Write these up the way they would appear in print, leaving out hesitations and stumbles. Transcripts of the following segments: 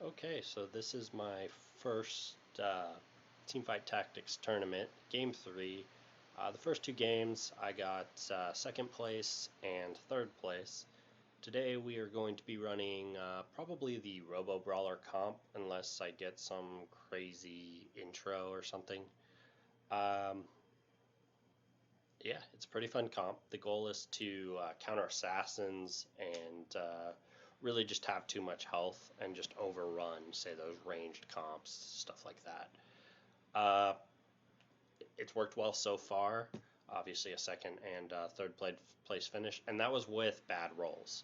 Okay, so this is my first Teamfight Tactics tournament, Game 3. The first two games I got second place and third place. Today we are going to be running probably the Robo Brawler comp, unless I get some crazy intro or something. Um, yeah, it's a pretty fun comp. The goal is to counter assassins and really just have too much health and just overrun, say, those ranged comps, stuff like that. Uh, it's worked well so far. Obviously, a second and third place finish, and that was with bad rolls.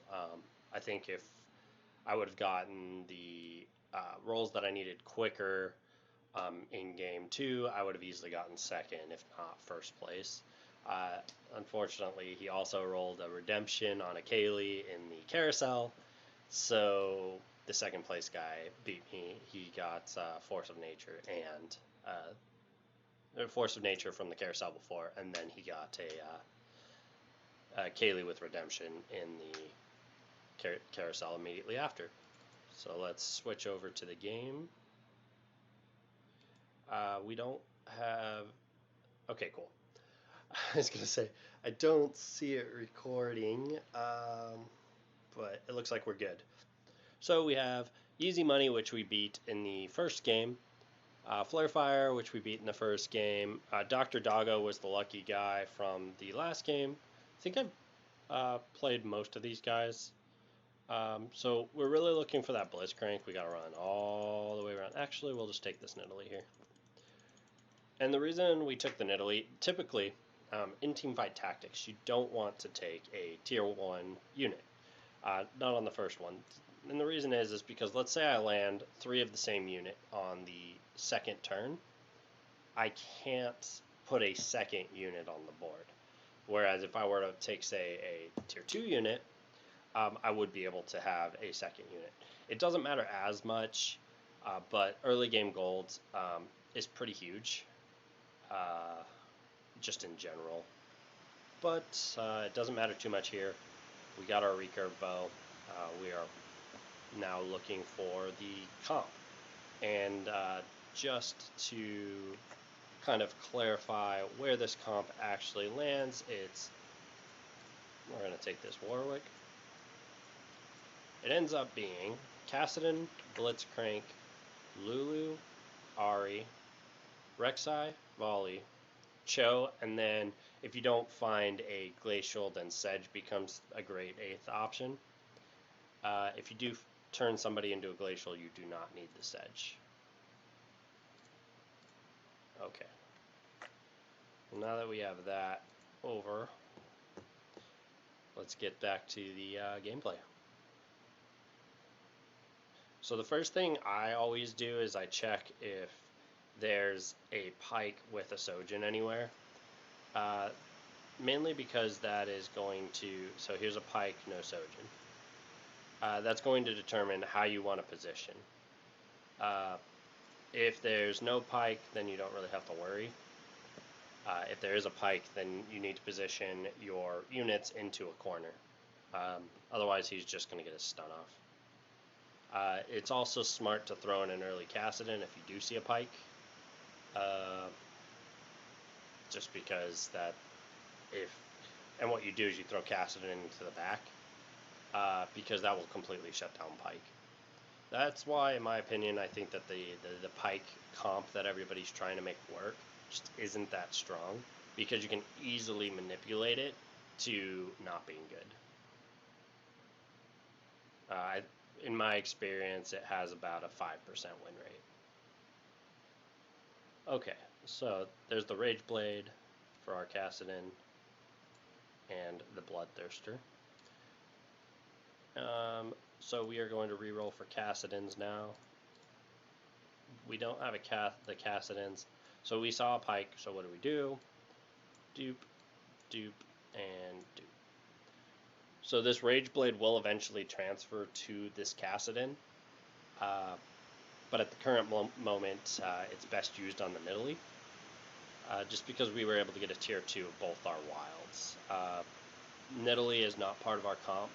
I think if I would have gotten the rolls that I needed quicker in game two, I would have easily gotten second, if not first place. Unfortunately, he also rolled a redemption on a Kaylee in the carousel, so the second place guy beat me. He got Force of Nature and Force of Nature from the carousel before, and then he got a Kaylee with redemption in the carousel immediately after. So let's switch over to the game. We don't have. Okay, cool. I was gonna say I don't see it recording, but it looks like we're good. So we have Easy Money, which we beat in the first game. Flare Fire, which we beat in the first game. Dr. Doggo was the lucky guy from the last game. I think I've played most of these guys. So we're really looking for that Blitzcrank. We got to run all the way around. Actually, we'll just take this Nidalee here. And the reason we took the Nidalee, typically in Teamfight Tactics, you don't want to take a Tier 1 unit. Not on the first one. And the reason is because let's say I land 3 of the same unit on the second turn. I can't put a second unit on the board. Whereas if I were to take, say, a Tier 2 unit, I would be able to have a second unit. It doesn't matter as much, but early game gold is pretty huge, just in general. But it doesn't matter too much here. We got our recurve bow. We are now looking for the comp. And just to kind of clarify where this comp actually lands, we're going to take this Warwick. It ends up being Kassadin, Blitzcrank, Lulu, Ari, Rek'Sai, Volley, Cho, and then if you don't find a Glacial, then Sedge becomes a great 8th option. If you do turn somebody into a Glacial, you do not need the Sedge. Okay. Well, now that we have that over, let's get back to the gameplay. So the first thing I always do is I check if there's a Pike with a Sojin anywhere. Mainly because that is going to... So here's a Pike, no Sojin. That's going to determine how you want to position. If there's no Pike, then you don't really have to worry. If there is a Pike, then you need to position your units into a corner. Otherwise, he's just going to get his stun off. It's also smart to throw in an early Kassadin if you do see a Pike. Just because that and what you do is you throw Kassadin into the back, because that will completely shut down Pike. That's why, in my opinion, I think that the Pike comp that everybody's trying to make work just isn't that strong, because you can easily manipulate it to not being good. In my experience, it has about a 5% win rate. Okay, so there's the Rage Blade for our Kassadin and the Bloodthirster. So we are going to reroll for Kassadins now. We don't have the Kassadins, so we saw a Pike, so what do? Dupe, dupe, and dupe. So this Rage Blade will eventually transfer to this Kassadin, but at the current moment, it's best used on the Nidalee, just because we were able to get a tier 2 of both our wilds. Nidalee is not part of our comp.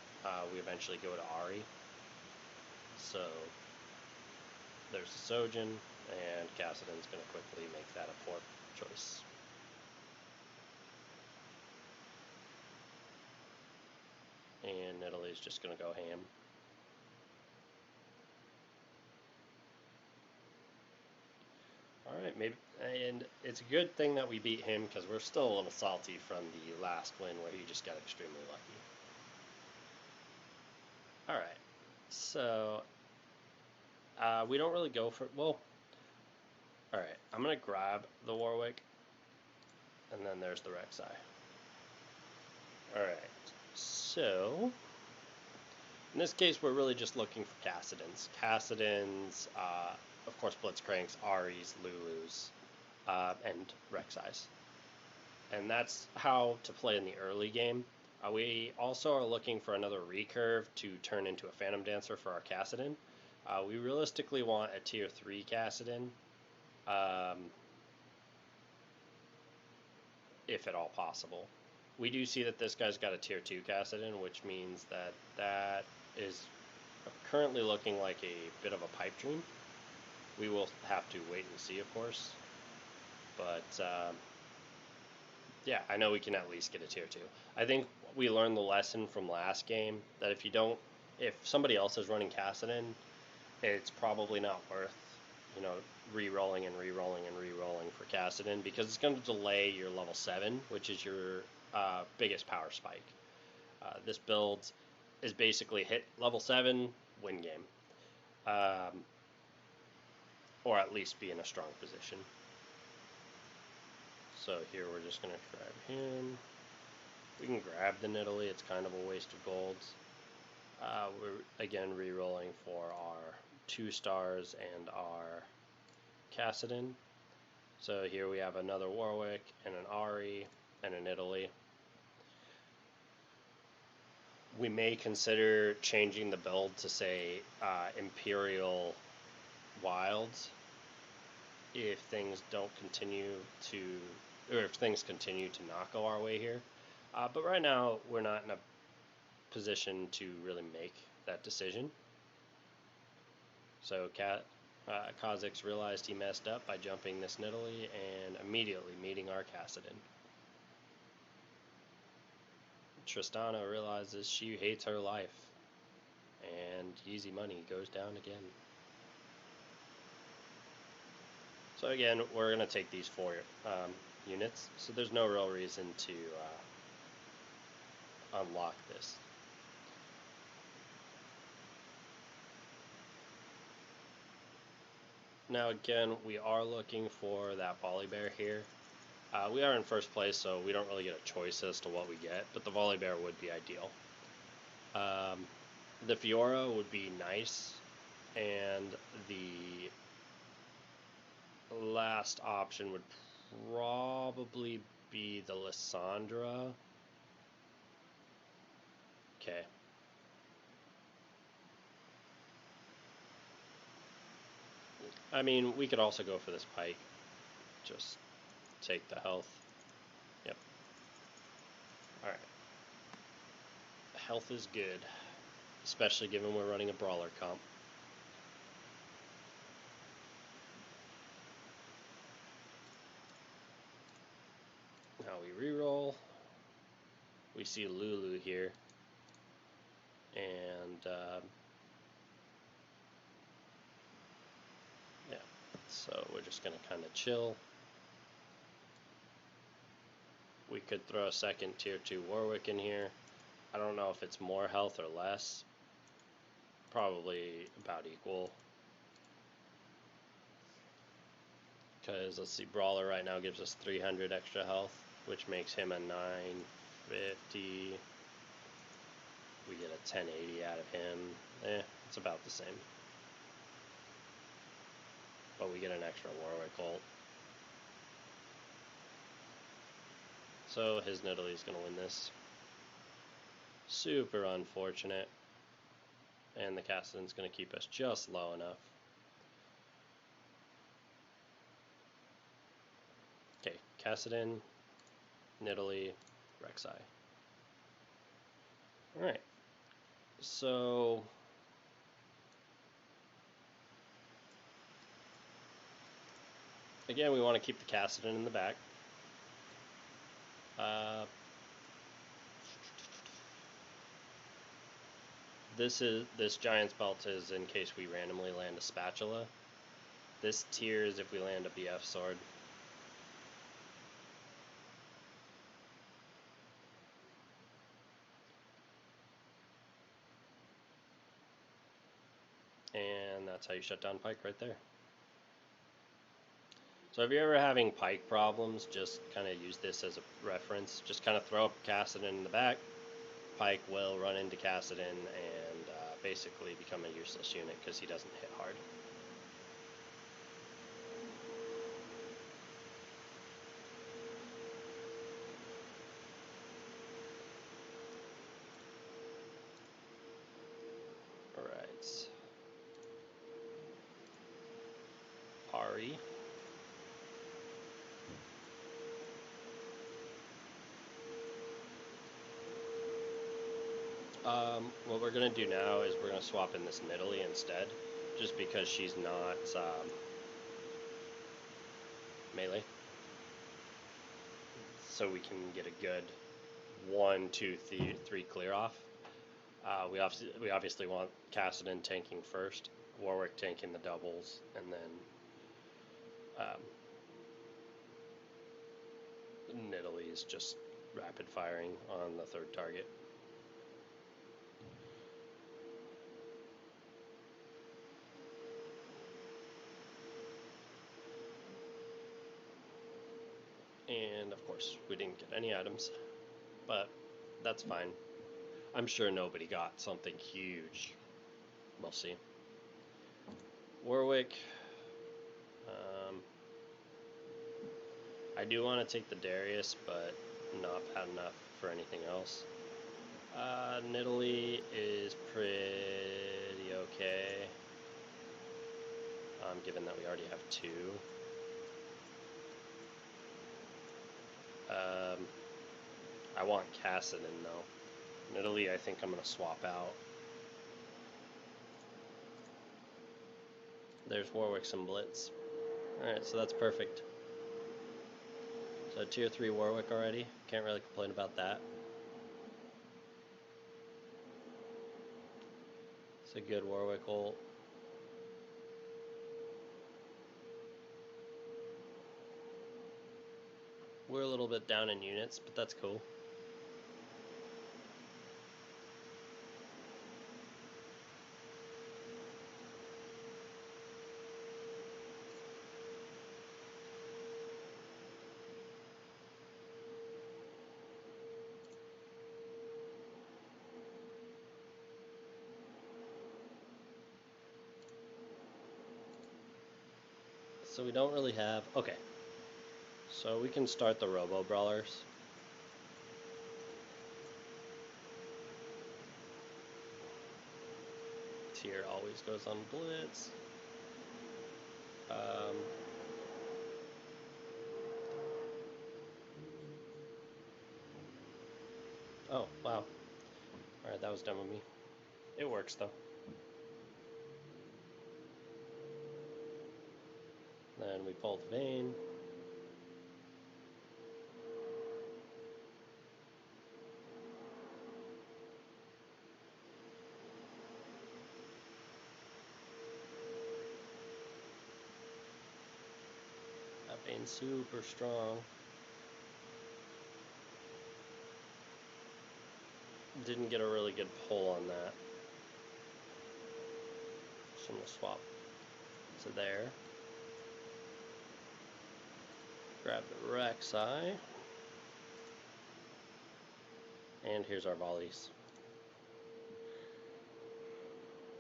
We eventually go to Ari. So There's the Sojin, and Kassadin's going to quickly make that a poor choice. And Italy's just going to go ham. Alright, maybe, and it's a good thing that we beat him because we're still a little salty from the last win where he just got extremely lucky. Alright, so we don't really go for, well, alright, I'm going to grab the Warwick, and then there's the Rek'Sai. Alright, so in this case we're really just looking for Kassadins. Kassadins, of course Blitzcranks, Aries, Lulus, and Rek'Sais. And that's how to play in the early game. We also are looking for another recurve to turn into a Phantom Dancer for our Kassadin. We realistically want a tier 3 Kassadin, if at all possible. We do see that this guy's got a tier 2 Kassadin, which means that that is currently looking like a bit of a pipe dream. We will have to wait and see, of course. But yeah, I know we can at least get a tier 2. I think we learned the lesson from last game that if somebody else is running Kassadin, it's probably not worth, re-rolling and re-rolling and re-rolling for Kassadin, because it's going to delay your level 7, which is your biggest power spike. This build is basically hit level 7, win game. Or at least be in a strong position. So here we're just going to grab him. We can grab the Nidalee, it's kind of a waste of gold. We're again re-rolling for our 2 stars and our Kassadin. So here we have another Warwick and an Ahri and a Nidalee. We may consider changing the build to say Imperial Wilds if things don't continue to, or if things continue to not go our way here. But right now we're not in a position to really make that decision. So Kha'Zix realized he messed up by jumping this Nidalee and immediately meeting our Kassadin. Tristana realizes she hates her life, and easy money goes down again. So again, we're going to take these 4 units, so there's no real reason to unlock this. Now again, we are looking for that Volibear here. We are in first place, so we don't really get a choice as to what we get, but the Volibear would be ideal. The Fiora would be nice, and the last option would probably be the Lissandra. Okay. I mean, we could also go for this Pike. Just take the health. Yep. Alright. Health is good, especially given we're running a brawler comp. Now we reroll. We see Lulu here. And yeah, so we're just going to kind of chill. We could throw a second tier 2 Warwick in here. I don't know if it's more health or less. Probably about equal. Because let's see, Brawler right now gives us 300 extra health, which makes him a 950. We get a 1080 out of him. It's about the same. But we get an extra Warwick ult. So his Nidalee is going to win this. Super unfortunate. And the Kassadin's going to keep us just low enough. Okay, Kassadin, Nidalee, Rek'Sai. Alright. So Again, we want to keep the Cassidon in the back. This Giant's Belt is in case we randomly land a Spatula. This tier is if we land a BF Sword. And that's how you shut down Pike right there. So if you're ever having Pike problems, just kind of use this as a reference. Just kind of throw up Cassidon in the back. Pike will run into Cassidon and basically become a useless unit because he doesn't hit hard. Alright. Ari. What we're going to do now is we're going to swap in this Nidalee instead, just because she's not melee. So we can get a good 1, 2, 3 clear off. We obviously want Cassidon tanking first, Warwick tanking the doubles, and then Nidalee is just rapid firing on the third target. And of course, we didn't get any items, but that's fine. I'm sure nobody got something huge. We'll see. Warwick. I do want to take the Darius, but not bad enough for anything else. Nidalee is pretty okay, given that we already have 2. I want Cassidon though. Nidalee, I think I'm going to swap out. There's Warwick's and Blitz. Alright, so that's perfect. So tier 3 Warwick already. Can't really complain about that. It's a good Warwick ult. We're a little bit down in units, but that's cool. So we don't really have... Okay. So we can start the Robo Brawlers. Tier always goes on Blitz. Oh, wow. Alright, that was dumb of me. It works though. Then we pull the Vayne. That Vayne's super strong. Didn't get a really good pull on that. So I'm going to swap to there. Grab the Rek'Sai. And here's our volleys.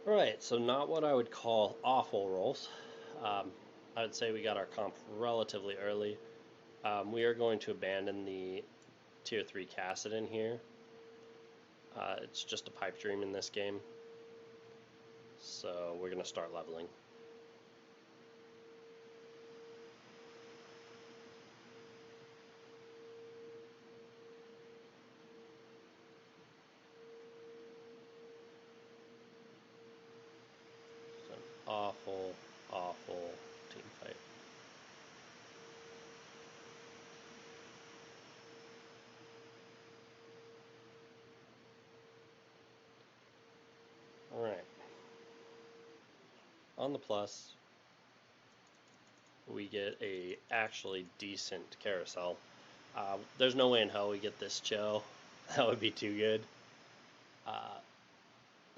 Alright, so not what I would call awful rolls. I would say we got our comp relatively early. We are going to abandon the tier 3 Cassidon here. It's just a pipe dream in this game. So we're going to start leveling. It's an awful, awful team fight. on the plus, we get a actually decent carousel. There's no way in hell we get this Joe. That would be too good.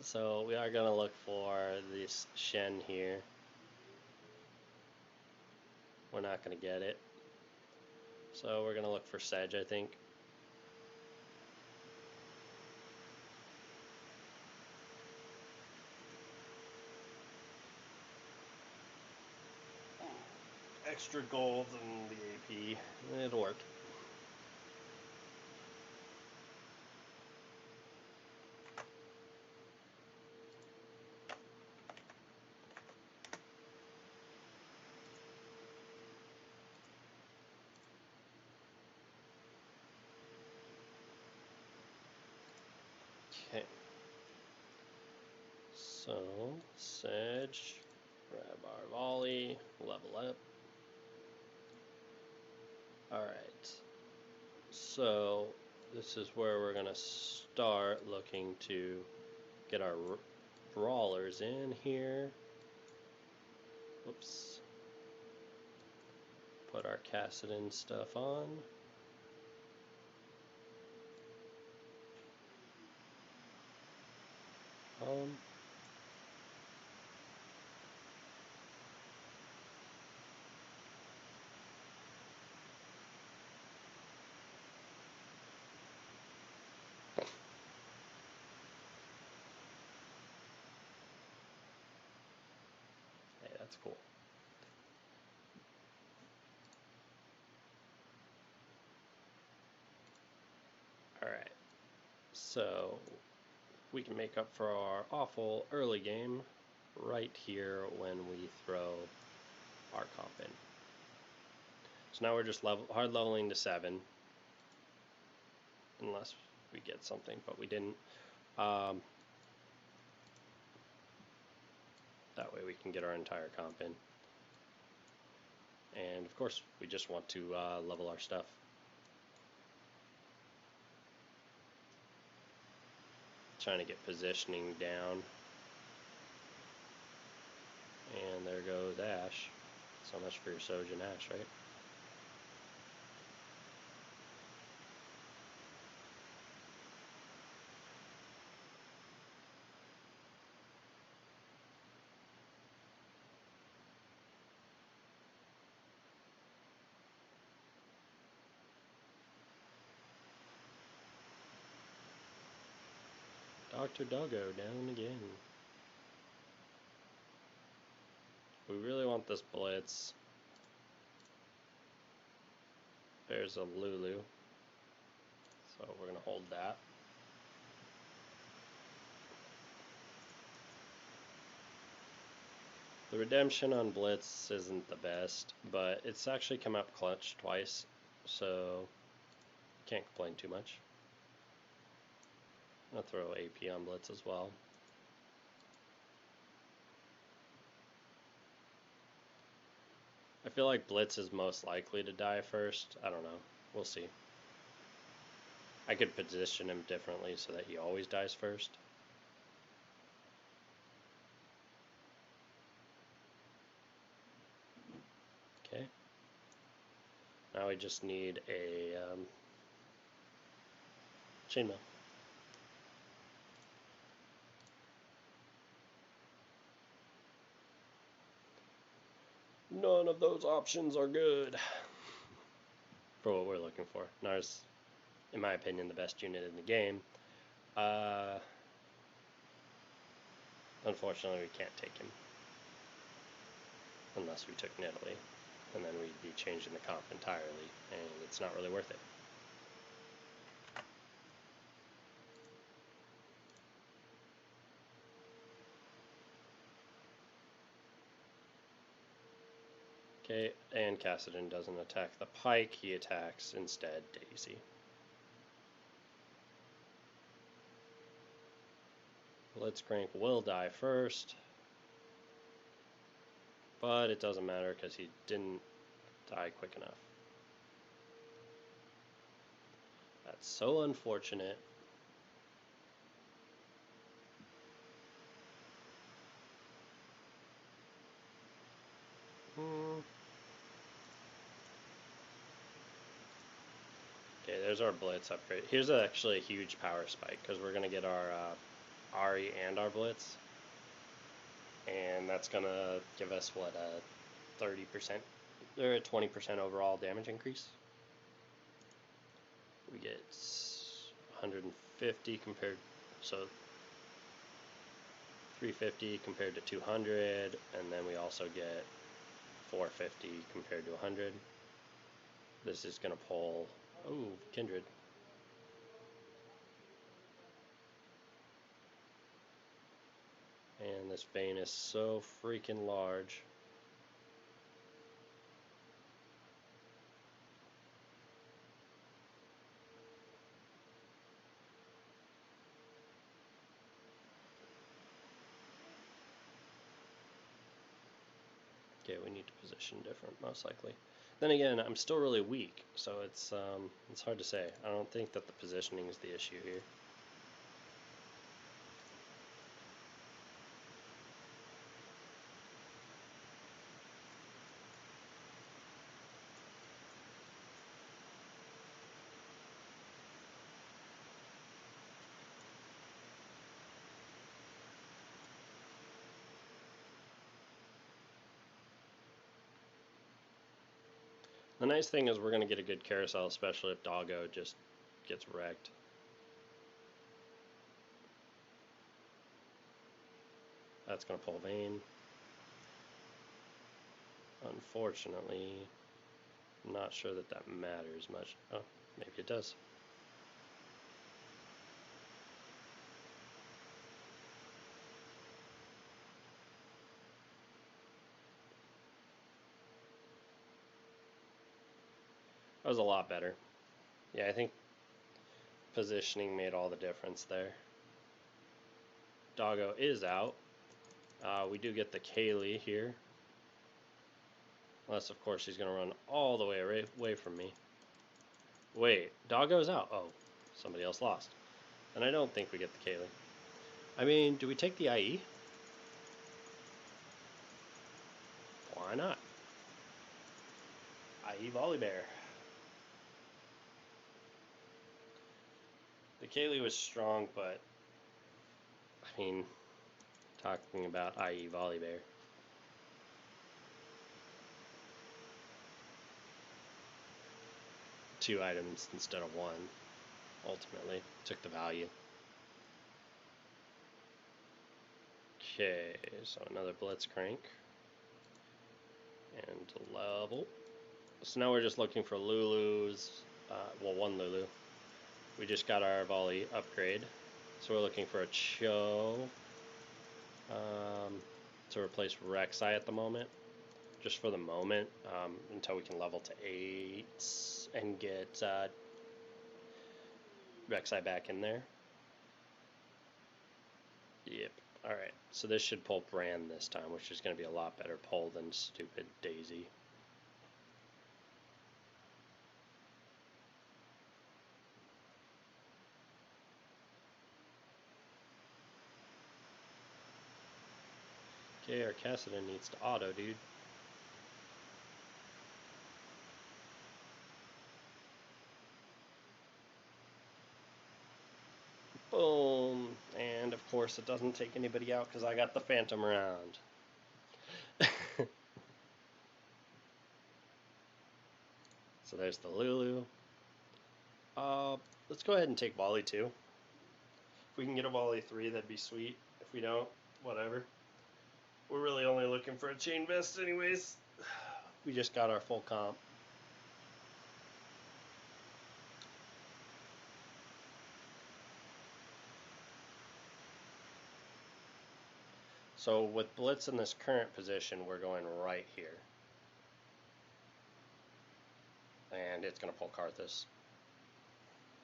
So we are going to look for this Shen here. We're not going to get it. So we're going to look for Sedge, I think. Extra gold in the AP. It'll work. Okay. So, Sedge, grab our volley, level up. Alright. So, this is where we're going to start looking to get our brawlers in here. Oops. Put our Cassidon stuff on. Hey, that's cool. Alright. So, we can make up for our awful early game right here when we throw our comp in. So now we're just hard leveling to 7, unless we get something, but we didn't. That way we can get our entire comp in. And of course we just want to level our stuff. Trying to get positioning down. And there goes Ash. So much for your Sojin Ash, right? Dr. Doggo down again. We really want this blitz. There's a Lulu. So we're going to hold that. The redemption on blitz isn't the best, but it's actually come up clutch twice, so can't complain too much. I'll throw AP on blitz as well. I feel like blitz is most likely to die first. I don't know. We'll see. I could position him differently so that he always dies first. Okay. Now we just need a chainmail. None of those options are good for what we're looking for. Nar's, in my opinion, the best unit in the game. Unfortunately, we can't take him unless we took Nidalee, and then we'd be changing the comp entirely, and it's not really worth it. Okay, and Cassidon doesn't attack the Pike, he attacks instead Daisy. Blitzcrank will die first, but it doesn't matter because he didn't die quick enough. That's so unfortunate. there's our Blitz upgrade. Here's actually a huge power spike because we're going to get our Ari and our Blitz. And that's going to give us, what, a 30% or a 20% overall damage increase. We get 150 compared, so 350 compared to 200, and then we also get 450 compared to 100. This is going to pull, oh, Kindred. And this vein is so freaking large. Okay, we need to position different, most likely. Then again, I'm still really weak, so it's hard to say. I don't think that the positioning is the issue here. The nice thing is we're going to get a good carousel, especially if Doggo just gets wrecked. That's going to pull Vayne. Unfortunately, I'm not sure that that matters much. Oh, maybe it does. That was a lot better. Yeah, I think positioning made all the difference there. Doggo is out. We do get the Kaylee here. Unless, of course, he's going to run all the way away from me. Wait, Doggo's out. Oh, somebody else lost. And I don't think we get the Kaylee. I mean, do we take the IE? Why not? IE Volibear. The Kaylee was strong, but I mean, talking about IE Volibear. Two items instead of one, ultimately. Took the value. Okay, so another Blitzcrank. And level. So now we're just looking for Lulus. Well, one Lulu. We just got our volley upgrade. So we're looking for a Cho to replace Rek'Sai at the moment. Just for the moment, until we can level to 8 and get Rek'Sai back in there. Yep. Alright, so this should pull Brand this time, which is going to be a lot better pull than stupid Daisy. Okay, our Cassidon needs to auto, dude. Boom! And of course it doesn't take anybody out because I got the Phantom round. So there's the Lulu. Let's go ahead and take Volley 2. If we can get a Volley 3, that'd be sweet. If we don't, whatever. We're really only looking for a Chain Vest anyways. We just got our full comp. So with Blitz in this current position, we're going right here. And it's going to pull Karthus.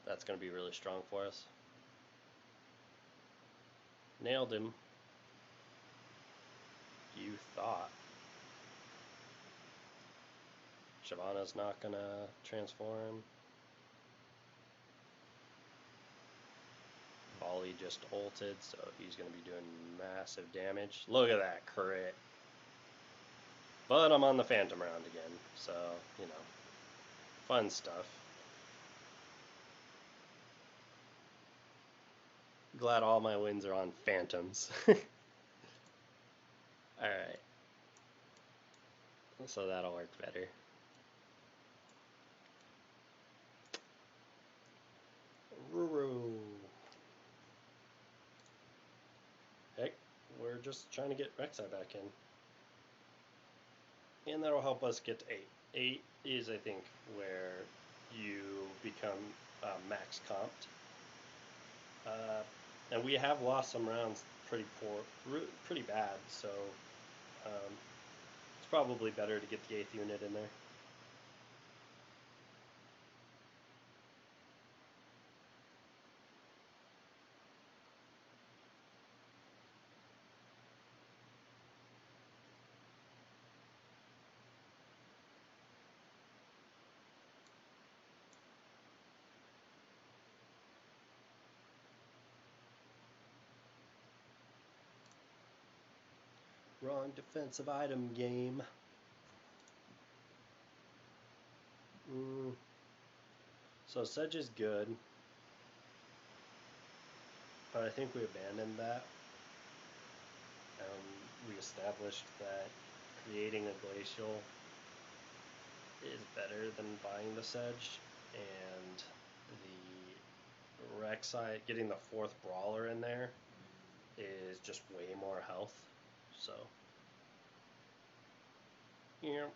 That's going to be really strong for us. Nailed him. You thought. Shyvana's not going to transform. Volley just ulted, so he's going to be doing massive damage. Look at that crit. But I'm on the Phantom round again, so, you know, fun stuff. Glad all my wins are on phantoms. Alright. So that'll work better. Heck, we're just trying to get Rek'Sai back in. And that'll help us get to 8. 8 is, I think, where you become max comped. And we have lost some rounds pretty bad, so it's probably better to get the 8th unit in there. Wrong defensive item game. So Sedge is good, but I think we abandoned that. We established that creating a glacial is better than buying the Sedge, and the Rek'Sai, getting the 4th brawler in there is just way more health. So, yeah.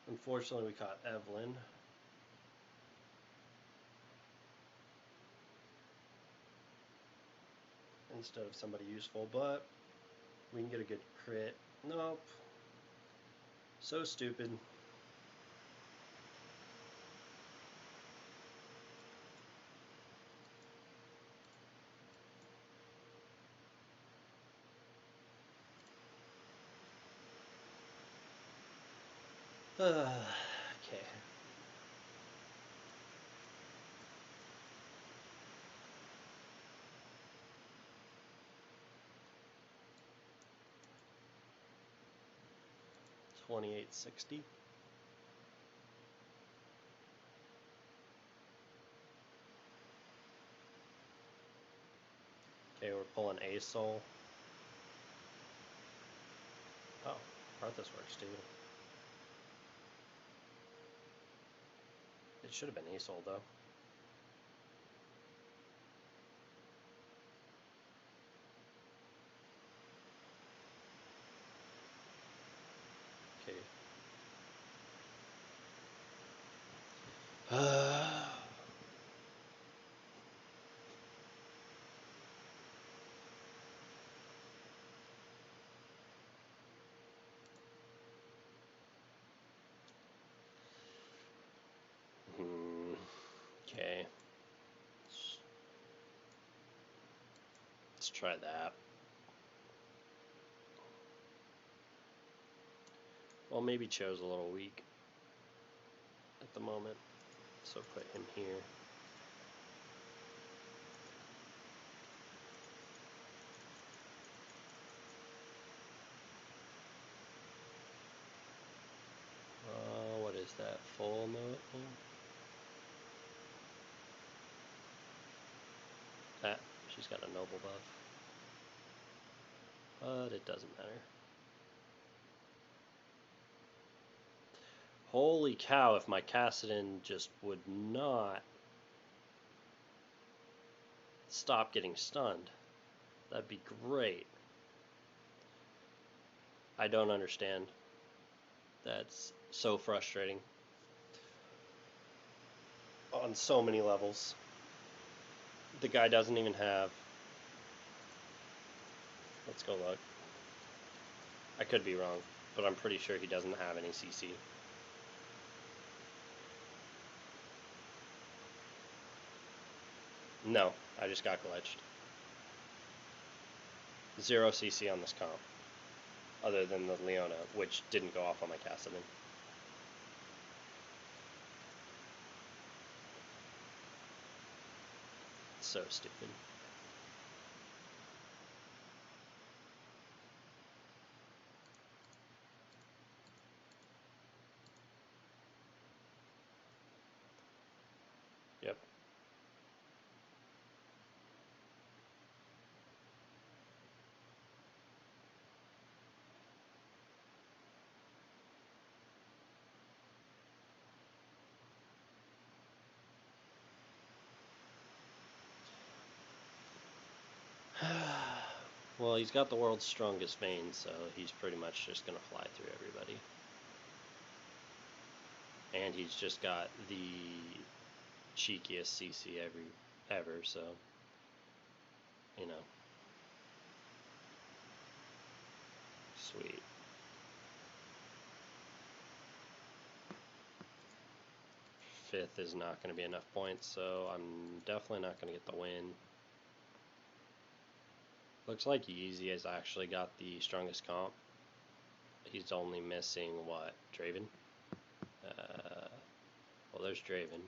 Unfortunately, we caught Evelyn. Instead of somebody useful, but we can get a good crit. Nope. So stupid. Okay. $28.60. Okay, we're pulling a soul. Oh, Arthas works too. It should have been a soul though. Okay. Okay. Let's try that. Well, maybe Cho's a little weak at the moment, so put him here. What is that? Full mode? Ah, she's got a noble buff. But it doesn't matter. Holy cow, if my Kassadin just would not stop getting stunned, that'd be great. I don't understand. That's so frustrating. On so many levels. The guy doesn't even have... Let's go look. I could be wrong, but I'm pretty sure he doesn't have any CC. No, I just got glitched. 0 CC on this comp. Other than the Leona, which didn't go off on my Kassadin. So stupid. Well, he's got the world's strongest vein, so he's pretty much just gonna fly through everybody. And he's just got the cheekiest CC ever, so you know. Sweet. Fifth is not going to be enough points, so I'm definitely not going to get the win. Looks like Yeezy has actually got the strongest comp. He's only missing, what, Draven? Well, there's Draven.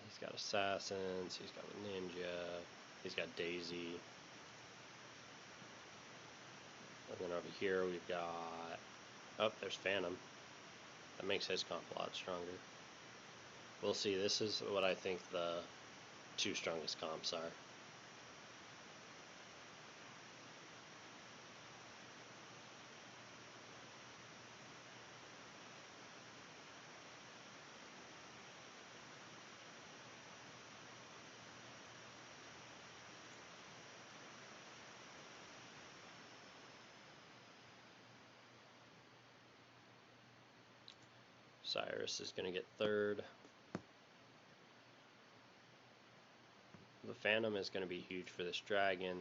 He's got Assassins, he's got Ninja, he's got Daisy. And then over here we've got, oh, there's Phantom. That makes his comp a lot stronger. We'll see, this is what I think the two strongest comps are. Cyrus is going to get third. The Phantom is going to be huge for this dragon.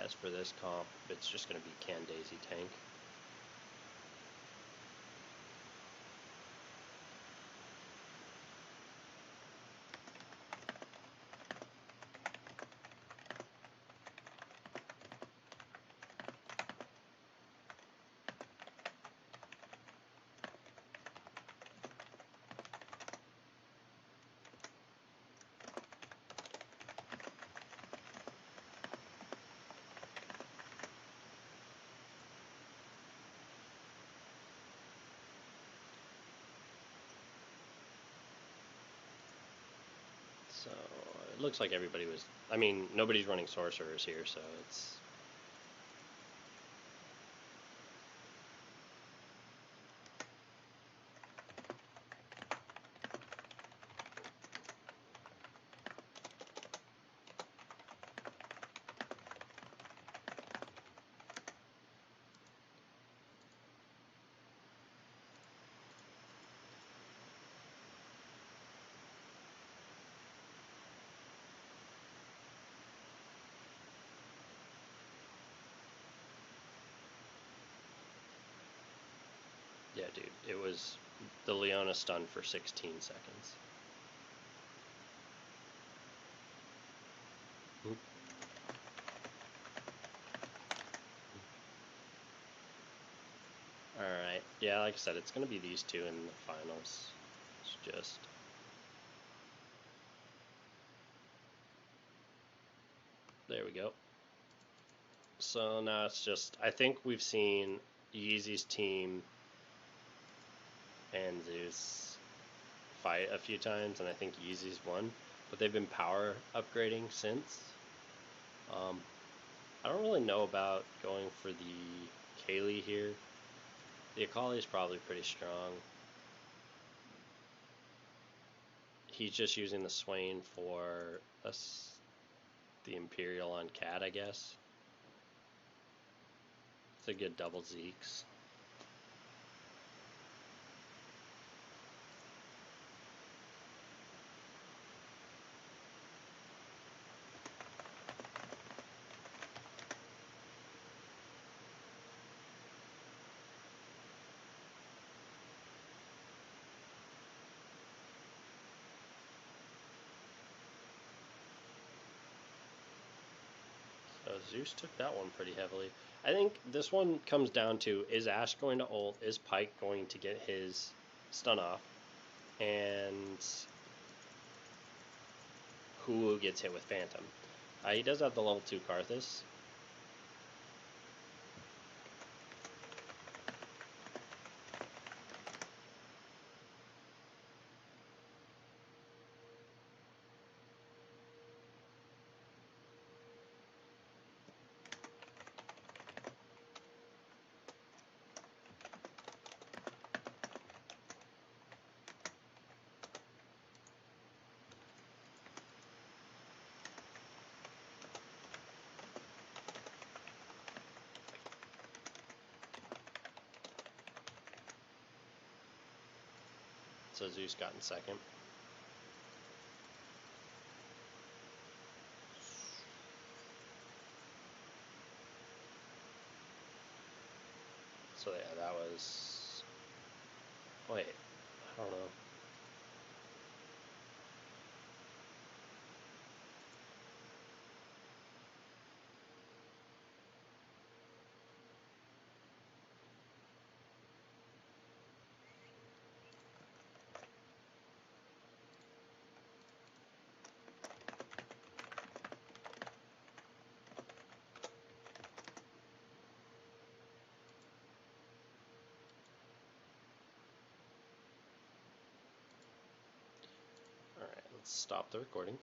As for this comp, it's just going to be Can Daisy tank. So it looks like everybody was, I mean, nobody's running sorcerers here, so it's yeah, dude, it was the Leona stun for 16 seconds. Alright, yeah, like I said, it's going to be these two in the finals. It's just... There we go. So now it's just, I think we've seen Yeezy's team and Zeus fight a few times, and I think Yeezy's won, but they've been power upgrading since. I don't really know about going for the Kaylee here. The Akali is probably pretty strong. He's just using the Swain for the Imperial on Cat, I guess. It's a good double Zeeks. So Zeus took that one pretty heavily. I think this one comes down to, is Ashe going to ult? Is Pyke going to get his stun off? And who gets hit with Phantom? He does have the level 2 Karthus. so Zeus got in second. So yeah, that was... Wait, I don't know. Alright, let's stop the recording.